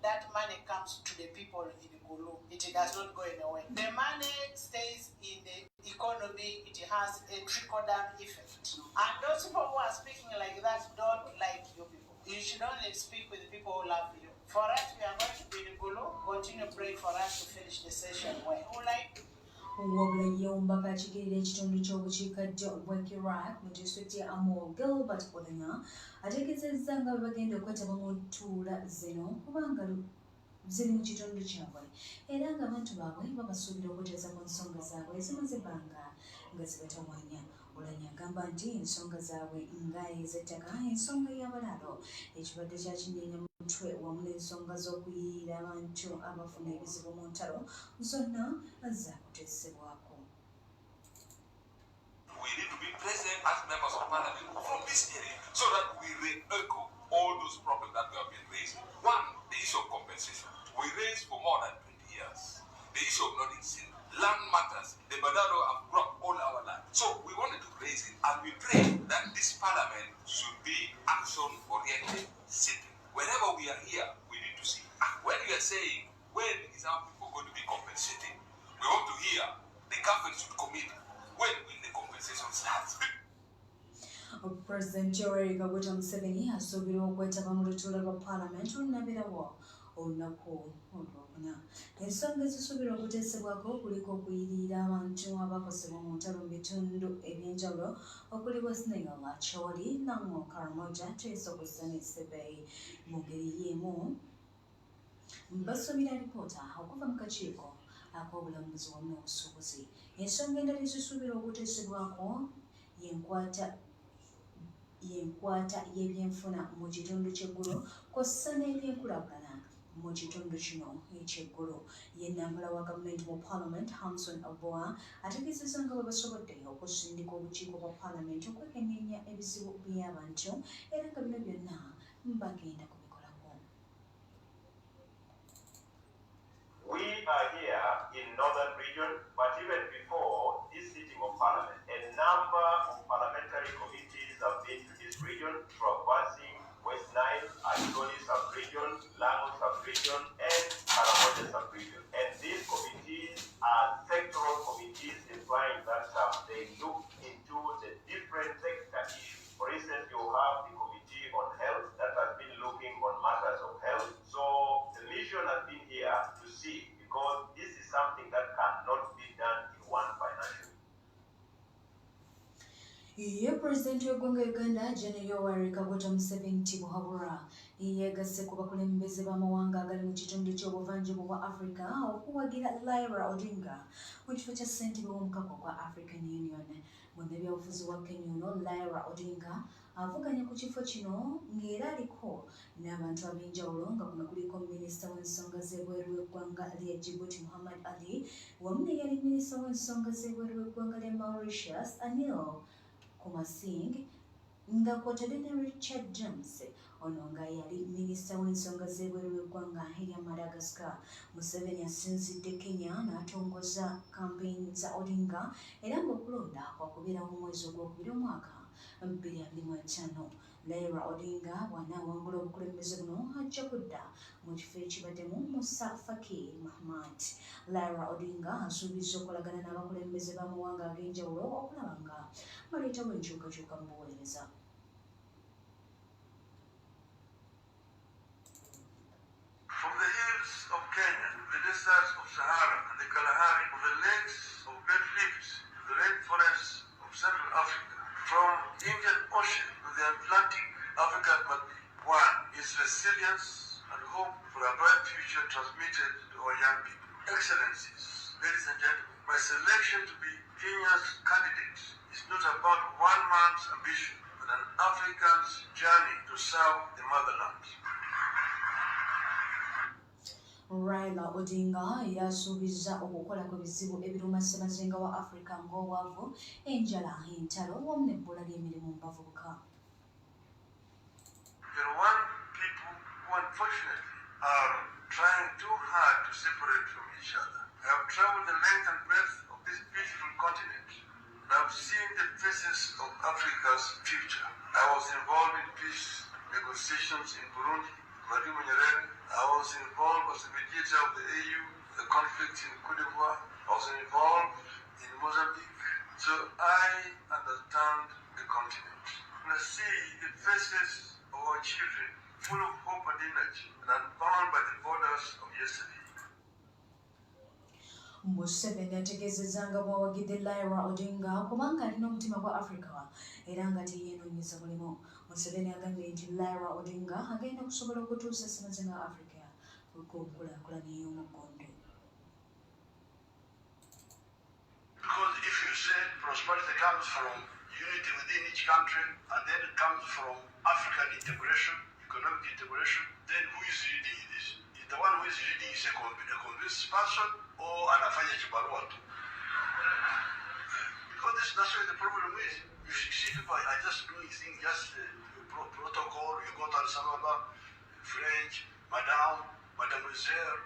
that money comes to the people in Gulu. It does not go anywhere. The money stays in the economy. It has a trickle-down effect. And those people who are speaking like that don't like you people. You should only speak with the people who love you. For us, we are going to be in Gulu. Continue praying for us to finish the session well. Who like wabula yomba kakigirira ekitundu ky'obukiikaddyo bw'Iraq mu disitulikiti ya Amur Gilbert Odinga ategeezezza nga bwe bagenda okwetaba mu ntuula zino kubanga ziri mu kitundu kyabwe era ng'abantu baabwe babasuubira okuteesa ku nsonga zaabwe ezimaze ebbanga nga zibatawanya. Oulanyah agamba nti ensonga zaabwe nga ez'ettaka, ensonga y'abalaalo, ekibadde kya kinyeenya mu mutwe wamu n'ensonga z'okuyiiyira abantu abafuna ebizibu mu ntalo zonna zaakuteesebwako. We need to be present as members of parliament from this area so that we re-echo all those problems that we have been raising. One, the issue of compensation. We raised for more than 20 years. The issue of non-incident. Land matters. The Badalo have brought all our land. So we wanted to raise it and we pray that this parliament should be action-oriented sitting. Whenever we are here, we need to see. When we are saying, when is our people going to be compensated? We want to hear the government should commit. When will the compensation start? President Yoweri Kaguta Museveni asuubira okwetaba mu lutuula lwa paalamenti olunaabirawo olunaku olwokuna. Ensonga ezisuubira okuteesebwako kuliko okuyiririra abantu abakosebwa mu ntalo mu bitundu eby'enjawulo okuli West Nile, Acholi, Lamu, Karamoja, Teso, Kusini, Sebei. Mu ngeri y'emu basuubira alipoota okuva mu kakiiko ak'obulamuzi wamu n'obusuubuzi. Ensonga endala ezisuubira okuteesebwako y'enkwata y'ebyenfuna mu kitundu ky'eggulu kw'ossa n'ebyenkulaakulana mu kitundu kino eky'eggulu. Ye nnambala wa gavumenti mu Parliament, Hamson Aboa, ategeezezza nga bwe basobodde okusindika obukiiko bwa Parliament okwekenneenya ebizibu by'abantu era nga bino byonna bagenda kubikolako. We are here in Northern Region, but even before this sitting of Parliament, a number of parliamentary committees have been to this region, traversing West Nile, Acholi sub-region, Lamu sub-region, and Karamoja sub-region. And these committees are sectoral committees, implying that they look into the different sector issues. For instance, you have the Committee on Health that has been looking on matters of health. So the mission has been here to see, because this is something that cannot be done in one financial. Ye President w'eggwanga Uganda, Gen. Yoweri Kaguta Museveni Tibuhaburwa yeegasse ku bakulembeze b'amawanga agali mu kitundu ky'obuvanjuba bwa Africa okuwagira Raila Odinga mu kifo kya ssentebe w'omukago gwa African Union. Munnabyabufuzi wa Kenya ono Raila Odinga avuganya ku kifo kino ng'era aliko n'abantu ab'enjawulo nga kuno kuliko minisita w'ensonga z'ebweru w'eggwanga lya Djibouti Muhammad Ali wamu ne yali minisita w'ensonga z'ebweru w'eggwanga lya Mauritius Anil Kumasing nga kw'otadde ne Richard James ono nga yali minisita w'ensonga z'ebweru w'eggwanga erya Madagascar. Museveni asinzidde Kenya n'atongoza kampeyini za Odinga era ng'okulonda kwakubeerawo mu mwezi ogwokubiri omwaka 2025. Raila Odinga bw'anaawangula obukulembeze buno ajja kudda mu kifo ekibaddemu Musa Faki Mahamat. Raila Odinga asuubizza okolagana n'abakulembeze b'amawanga ag'enjawulo okulaba nga baleetawo enkyukakyuka mu buweereza. From the hills of Kenya, the deserts of Sahara and the Kalahari, from the lakes of Great Rifts to the rainforests of Central Africa, from Indian Ocean to the Atlantic, Africa must be one. Its resilience and hope for a bright future transmitted to our young people. Excellencies, ladies and gentlemen, my selection to be Kenya's candidate is not about one man's ambition, but an African's journey to serve the motherland. Raila Odinga yasuubizza okukola ku bizibu ebiruma ssemazinga wa Africa ng'obwavu, enjala, entalo wamu n'ebbula ly'emirimu mu bavubuka. There are one people who unfortunately are trying too hard to separate from each other. I have traveled the length and breadth of this beautiful continent and I have seen the faces of Africa's future. I was involved in peace negotiations in Burundi, Mwalimu Nyerere. I was involved leader of the AU, the conflict in Cote d'Ivoire. I was involved in Mozambique, so I understand the continent. And I see the faces of our children full of hope and energy and unbound by the borders of yesterday. Museveni ategeezezza bw'awagidde Raila Odinga kubanga alina omutima gwa Africa era nga teyenoonyeza mulimu. Museveni agambye nti Raila Odinga agenda okusobola okutuusa ssemazinga Africa ku nkulaakulana ey'omuggondo. Because if you say prosperity comes from unity within each country and then it comes from African integration, economic integration, then who is leading this? Is the one who is leading is a convinced person or anafanya kibarua tu? Because that's where the problem is. You see people are just doing things just protocol. You go to Addis Ababa, French, mademoiselle.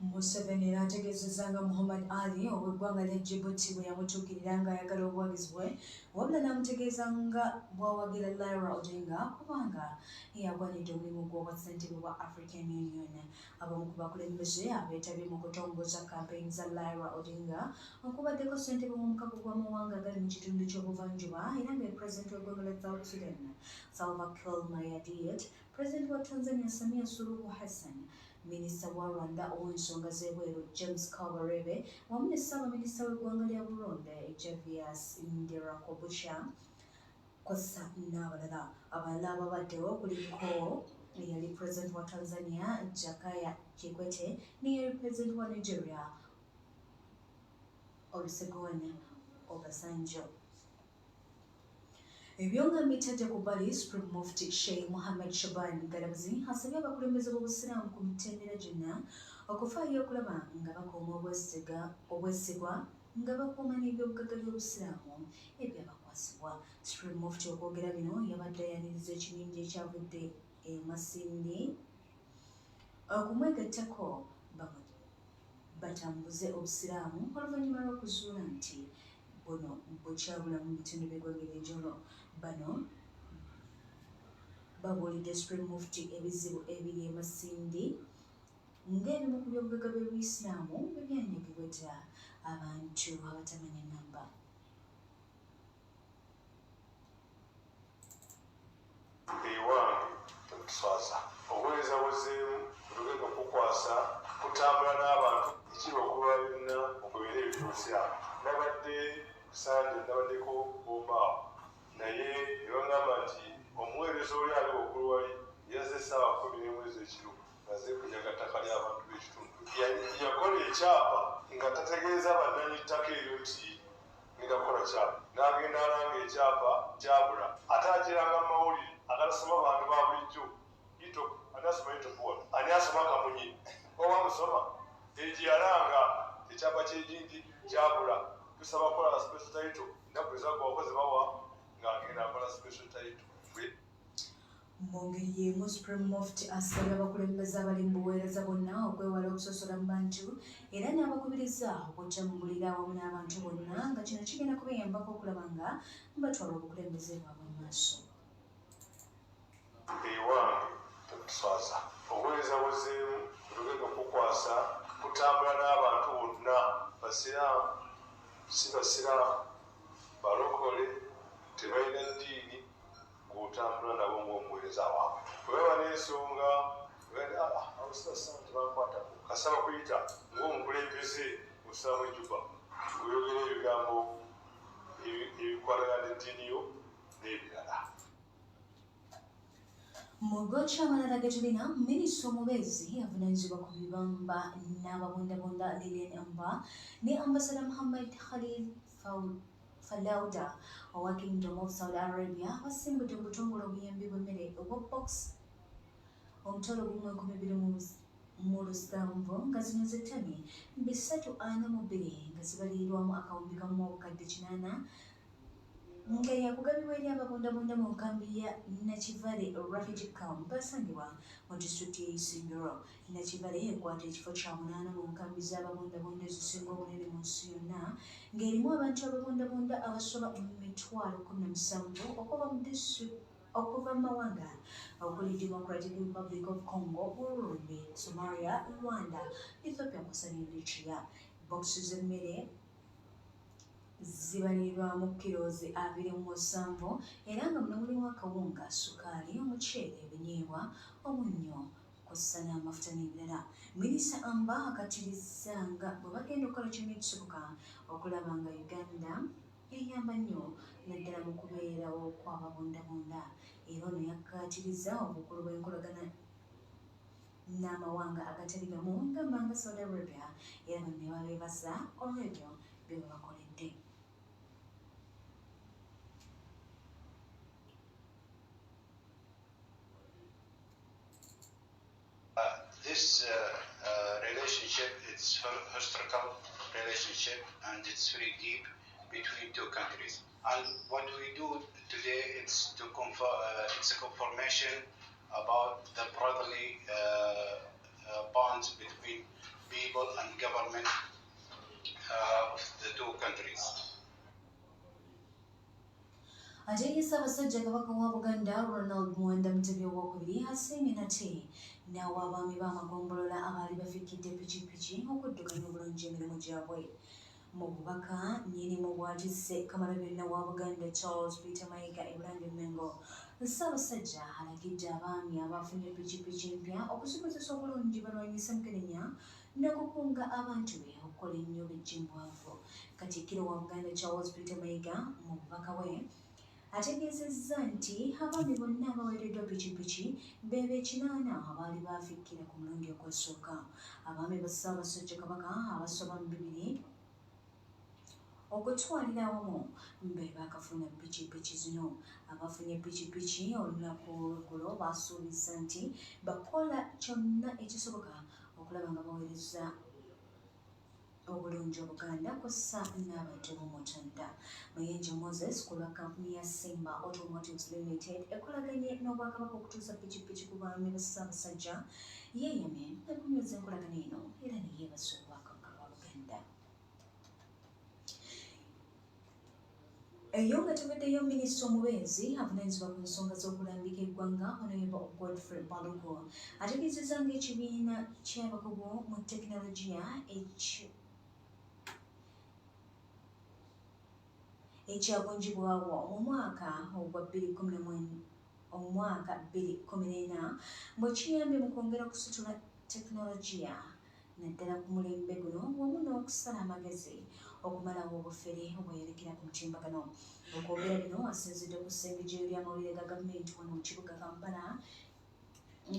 Museveni era ategeezezza nga Muhammad Ali ow'eggwanga lya Djibouti bwe yamutuukirira ng'ayagala obuwagizi bwe, wabula n'amutegeeza nga bw'awagira Raila Odinga kubanga yagwanidde omulimu gw'obwa ssentebe bwa African Union. Abamu ku bakulembeze abeetabye mu kutongoza kampeyini za Raila Odinga okubaddeko ssentebe w'omukago gw'amawanga agali mu kitundu ky'obuvanjuba era nga pulezidenti w'eggwanga lya South Sudan Salva Kiir Mayardit, pulezidenti wa Tanzania Samia Suluhu Hassan, Minisita wa Rwanda ow'ensonga z'ebweru James Kabarebe wamu ne Ssaabaminisita w'eggwanga lya Burundi Javier Nderakobucha kw'ossa n'abalala. Abalala ababaddewo kuliko eyali pulezidenti wa Tanzania Jakaya Kikwete n'eyali pulezidenti wa Nigeria Olusegun Obasanjo. Ebyonga bitadde ku bbali, Supreme Mufti Sheikh Mohammed Shaban Galabuzi asabye abakulembeze b'Obusiraamu ku mitendera gyonna okufaayo okulaba nga bakuuma obwesigwa nga bakuuma n'ebyobugagga by'Obusiraamu ebyabakwasibwa. Supreme Mufti okwogera bino yabadde ayaniriza ekibinja ekyavudde e Masindi okumwegattako batambuze Obusiraamu oluvannyuma lw'okuzuula nti buno bukyabula mu bitundu by'eggwanga ery'enjawulo. Bano babuulidde Supreme Mufti ebizibu ebiri e Masindi ng'ebimu ku byobugagga by'Obuyisiraamu bwe byanyagibwa dda abantu abatamanya nnamba. Ewange temutuswaza obuweereza buzzeemu olugendo kukwasa kutambula n'abantu ekiba okuba byonna okubeera ebituusiramu. Nabadde kusande nabaddeko bombaawo naye ne bagamba nti omuweereza oli ali waggulu wali yazze essaawa 11 ekiro ng'azze kunyaga ttaka ly'abantu b'ekitundu. Yakola ekyapa nga tategeeza bannanyi ttaka eryo nti ngakola kyapa, n'agenda alanga ekyapa kyabula ate akiranga mu mawulire agatasoma abantu ba bulijjo. Ani asoma itofuwano, ani asoma kamunyi oba musoma egiyalanga ekyapa ky'egindi kyabula. Tusaba kukola special title ennaku ezagwakoze bawa ng'agenda akola special title. Mu ngeri y'emu Supreme Mufti asabye abakulembeze abali mu buweereza bonna okwewala okusosola mu bantu era n'abakubiriza okutambulira awamu n'abantu bonna nga kino kigenda kubayambako okulaba nga batwala obukulembeze bwabwe mu maaso. Ewange temutuswaza obuweereza buzzeemu olugendo kukwasa kutambula n'abantu bonna, basiraamu si basiraamu, balokole, tebalina ddiini, ng'otambula nabo ng'omuweereza waabwe. Bwebaba n'ensonga abasiraamu tebankwatako kasaba kuyita ng'omukulembeze osalamu ejjuba oyogera ebigambo ebikwatagana n'eddiini yo n'ebirala. Mu gocha amalala getulina, Minisita omubeezi avunaanyizibwa ku bibamba n'ababundabunda Lilian Amba ne Ambassador Muhammad Khalil Falauda owa Kingdom of Saudi Arabia basimbudde mu butongole obuyambi bw'emmere obwa Box omutwalo gumu 1,700 nga zino ze ttani 342 nga zibalirirwamu akawumbi kamu obukadde 80 nga yakugabibwa eri ababundabunda mu nkambi ya Nakivale Refugee Camp basangibwa mu disitulikiti y'Isingiro. Nakivale ekwata ekifo kya 8 mu nkambi z'ababundabunda ezisinga obunene mu nsi yonna ng'erimu abantu ababundabunda abasoba 17,000 okuva mu okuva mu mawanga okuli Democratic Republic of Congo, Burundi, Somalia, Rwanda, Ethiopia kw'ossa n'Eritrea. Boxi z'emmere zibalirwa mu kilozi 27 era nga muno mulimu akawunga, sukaali, omuceere, ebinyeebwa, omunnyo kw'ossa n'amafuta n'ebirala. Minisita Amba akatirizza nga bwe bagenda okukola kyonna ekisoboka okulaba nga Uganda eyamba nnyo naddala mu kubeerawo kw'ababundabunda. Era ono yakkaatirizza obukulu bw'enkolagana n'amawanga agatali gamu gamba nga Saudi Arabia era bano ne babeebaza olw'ebyo bye babakoledde. This relationship, it's historical relationship and it's very deep between two countries. And what we do today, it's to it's a confirmation about the brotherly bonds between people and government of the two countries. Ate ye Ssaabasajja Kabaka wa Buganda Ronald Muwenda Mutebi II asiimye nate n'aw'abaami b'amagombolola abaali bafikidde pikipiki okuddukanya obulungi emirimu gyabwe. Mu bubaka nnyinimu bw'atisse Kamalabyonna wa Buganda Charles Peter Mayiga e Bulange Mengo, Ssaabasajja alagidde abaami abaafunye pikipiki mpya okusobozesa obulungi balwanyise Mukenenya n'okukunga abantu be okukola ennyo b'ejjimbwavu. Katikkiro wa Buganda Charles Peter Mayiga mu bubaka bwe ategeezezza nti abaami bonna abaweereddwa pikipiki beebe 8 abaali baafikkira ku mulundi ogwasooka. Abaami ba Ssaabasajja Kabaka abasoba mu 200 okutwalira awamu be baakafuna pikipiki zino. Abafunye pikipiki olunaku olw'eggulo baasuubizza nti bakola kyonna ekisoboka okulaba nga baweereza obulungi Obuganda kw'ossa n'abantu b'Omutanda. Mayanja Moses ku lwa kampuni ya Simba Automotives Limited ekolaganye n'Obwakabaka okutuusa pikipiki ku baami ba Ssaabasajja yeeyamye n'okunyweza enkolagana eno era ne yeebaza Obwakabaka bwa Buganda. Eyo nga tubaddeyo minisita omubeezi avunaanyizibwa ku nsonga z'okulambika eggwanga Honorable Godfrey Balugo ategeezezza ng'ekibiina ky'abakugu mu tekinologiya ekyagunjibwawo mu mwaka ogwa 2014 bwe kiyambye mu kwongera okusitula tekinologiya naddala ku mulembe guno wamu n'okusala amagezi okumalawo obufere obweyolekera ku mutimbagano. Okwogera bino asinzidde ku ssengejero ly'amawulire ga gavumenti wano mu kibuga Kampala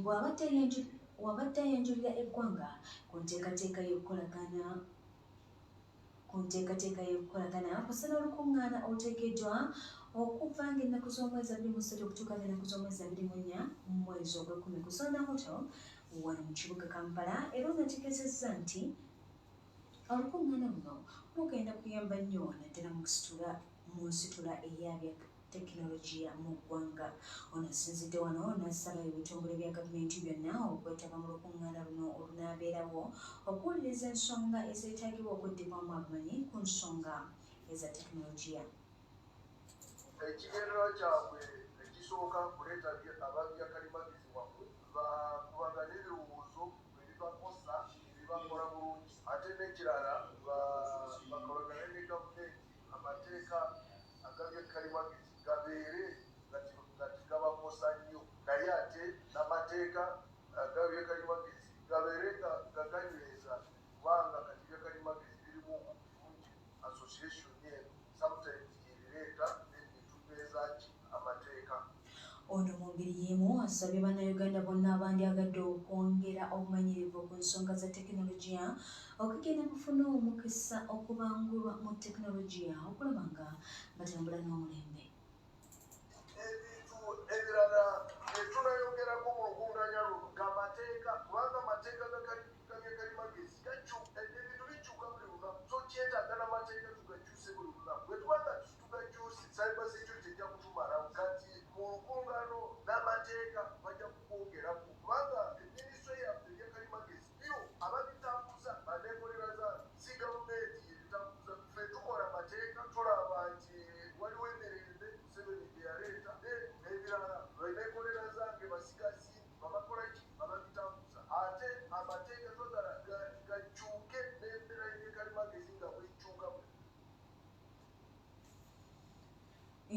bw'abadde ayanjulira eggwanga ku nteekateeka y'okukolagana kw'ossa n'olukuŋŋaana oluteekeddwa okuva ng'ennaku z'omwezi 23 okutuuka ng'ennaku z'omwezi 24 mu mwezi ogw'ekumi ku Zona Hotel wano mu kibuga Kampala. Era onategeezezza nti olukuŋŋaana luno lugenda kuyamba nnyo naddala mu nsitula eyabya tekinologiya mu ggwanga. Ono asinzidde wano n'asaba ebitongole bya gavumenti byonna okwetaba mu lukuŋŋaana luno olunaabeerawo okuwuliriza ensonga ezeetaagibwa okuddibwamu abamanyi ku nsonga eza tekinologiya. Ekigendererwa kyabwe ekisooka kuleeta ababya kalimagezi wammwe bakubagana ebirowoozo ebibakosa ebibakola bulungi, ate n'ekirala bakolagane ne gavumenti amateeka agabya kalimagezi gabeere nga tigabakosa nnyo, naye ate n'amateeka agabya kalimagezi gabeere nga gaganyweza kubanga kati bya kalimagezi birimu bulungi association yeeno sometimes yebireeta netubeezaki amateeka. Ono mu ngeri y'emu asabye bannayuganda bonna abandyagadde okwongera obumanyirivu ku nsonga za tekinologiya okugenda bufuna omukisa okubangulwa mu tekinologiya okulaba nga batambula n'omulembe. Ebintu ebirala tunayongerako mu lukuŋŋaanya luno g'amateeka kubanga amateeka gakalimagezi ebintu bikyuka buli lunaku, so kyetaaga n'amateeka tugakyuse buli lunaku. Bwe tubanga tugakyuse cyber security ejja kutumalawo. Kati mu lukuŋŋaano n'amateeka bajja kukwongerako kubanga minisitule yaffe ebyakalimagezi byo ababitambuza baneekolera zaabwe, si gavumenti yebitambuza. Ffe tukola amateeka tulaba nti waliwo emirembe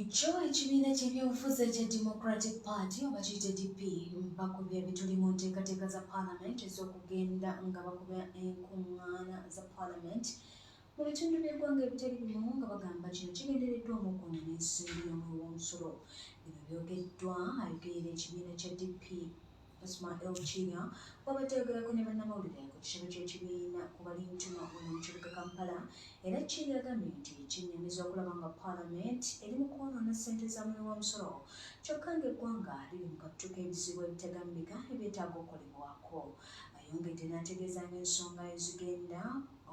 Ekyo ekibiina ky'ebyobufuzi ekya Democratic Party oba kiyite DP bakubye bituli mu nteekateeka za Parliament ez'okugenda nga bakuba enkuŋŋaana za Parliament mu bitundu by'eggwanga ebitali bimu nga bagamba kino kigendereddwamu okwonoona ensimbi y'omuwi w'omusolo. Bino byogeddwa ayogerera ekibiina kya DP Ismail Chinya wabadde ayogerako ne bannamawulire ku kitebe ky'ekibiina ku Balintuma wano mu kibuga Kampala era Chinya agambye nti kinnyamiza okulaba nga Parliament eri mu kwonoona ssente z'omuwi w'omusolo kyokka ng'eggwanga liri mu katutu k'ebizibu ebitagambika ebyetaaga okukolebwako. Ayongedde n'ategeeza ng'ensonga ezigenda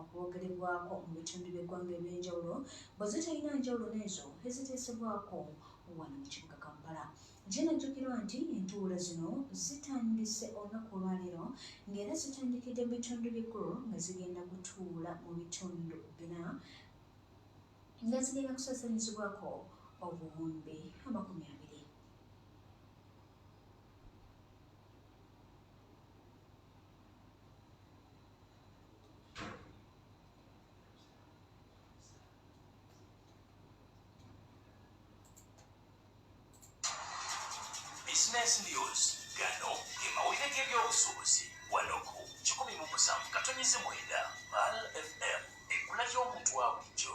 okwogerebwako mu bitundu by'eggwanga eby'enjawulo bwe zitalina njawulo n'ezo eziteesebwako wano mu kibuga Kampala. Ginajjukirwa nti entuula zino zitandise olunaku olwaleero ng'era zitandikidde mu bitundu bikulu nga zigenda kutuula mu bitundu bina nga zigenda kusaasaanyizibwako obuwumbi 20. Business News gano gemawulire g'ebyobusuubuzi wano ku 17.9 Mal FM ekkula ly'omuntu wa bulijjo.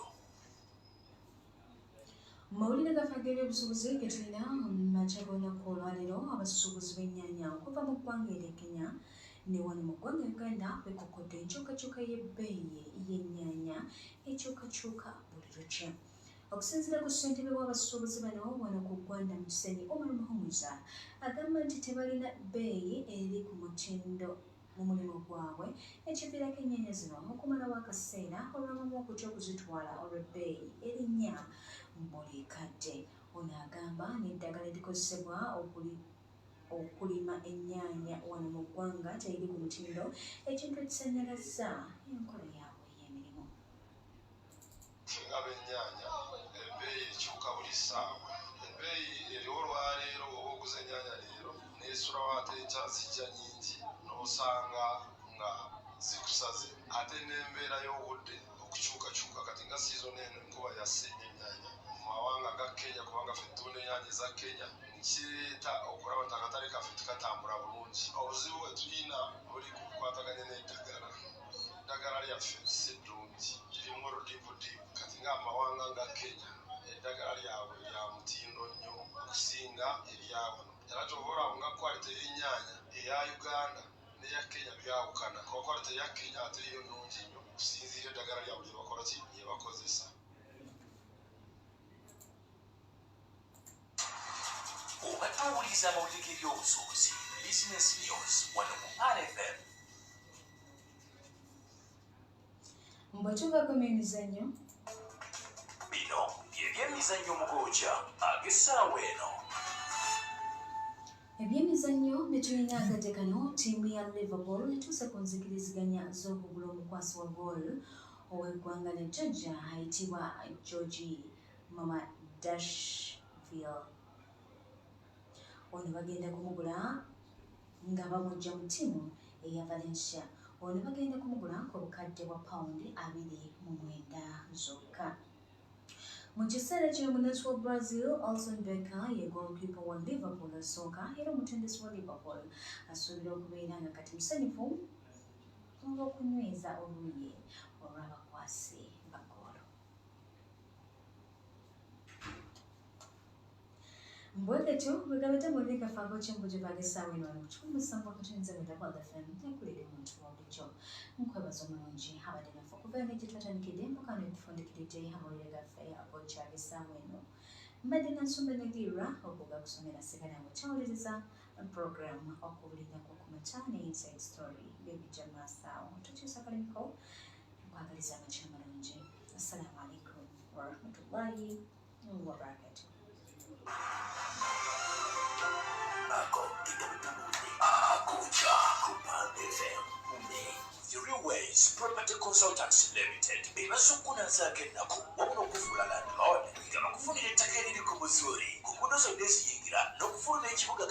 Mawulire gaffe g'ebyobusuubuzi ge tulina mu makya g'olunaku olwaleero abasuubuzi b'ennyaanya okuva mu ggwanga erya Kenya ne wano mu ggwanga Uganda beekokkodde enkyukakyuka y'ebbeeyi y'ennyaanya ekyukakyuka buli lukya. Okusinziira ku ssentebe w'abasuubuzi bano wano ku Ggwanda mu Kisenyi Omar Muhumuza agamba nti tebalina bbeeyi eri ku mutindo mu mulimu gwabwe ekiviirako ennyaanya zino okumalawo akaseera olw'abamu okutya okuzitwala olw'ebbeeyi erinnya buli kadde. Ono agamba n'eddagala erikozesebwa okulima ennyaanya wano mu ggwanga teriri ku mutindo ekintu ekisannyalazza enkola yaabwe ey'emirimu. Ab'ennyaanya ebbeeyi ekyuka buli ssaawa. Ebbeeyi eri olwaleero oba oguza ennyaanya leero n'esulawo ate enkya zijja nnyingi n'osanga nga zikusaze ate n'embeera y'obudde okukyukakyuka kati nga siizoni eno enkuba yasse nnyo ennyaanya mu mawanga ga Kenya kubanga ffe ttunda ennyaanya eza Kenya kireeta okulaba nti akatale kaffe tikatambula bulungi. Obuzibu bwe tulina buli ku kukwataganya n'eddagala. Eddagala lyaffe si ddungi lirimu oludiibudiibu kati ng'amawanga nga Kenya eddagala lyabwe lya mutindo nnyo okusinga erya wano. Era ky'oba nga kwalite y'ennyaanya eya Uganda n'eya Kenya byawukana. Kuba kwalite eya Kenya ate yo nnungi nnyo okusinziira eddagala lyabwe lye bakola ki lye bakozesa. Obadde owuliriza amawulire g'ebyobusuubuzi Business News wano ku RFM. Bwe tuvaako mu emizannyo Bino by'ebyemizannyo mu gookya ag'essaawa eno. ebyemizannyo bye tulina agadde kano ttiimu ya Liverpool etuuse ku nzikiriziganya z'okugula omukwasi wa goal ow'eggwanga ne Georgia ayitibwa Georgie Mamadashvili. Ono bagenda kumugula nga bamuggya mu ttiimu eya Valencia. Ono bagenda kumugula ku bukadde bwa pawundi 29 zokka. Mu kiseera kino munnansi wa Brazil Alson Becker ye goalkeeper wa Liverpool asooka era omutendesi wa Liverpool asuubira okubeera nga kati musanyufu olw'okunyweza oluuyi olw'abakwasi ba goolo. Mbwegetyo bwe gabadde mu leka faago ky'embujjo bag'essaawa eno wano ku 17.9 FM ekulira omuntu wa bulijjo. Nkwebaza omulungi abadde naffe okuva eno gye twatandikidde mpaka n'etufundikiridde amawulire gaffe ag'okyalo essaawa eno. Mbadde Nansumbe Nagira okuga kusomera sigala ngo kyawuliriza puroguramu okubulinako ku makya ne Inside Story byebijja mu masaawo. Tukyusa kalimiko nkwagaliza amakya amalungi. Assalamu alaikum warahmatullahi wabarakatuh. Ako ikabitambule akucha Kupal FM umbe Threeways Property Consultants Limited ebasukuna zake nako wabona okufula landlord igama kufunira ettaka eriri ku buzuri kukudosa desiyingira n'okufuluma ekibuga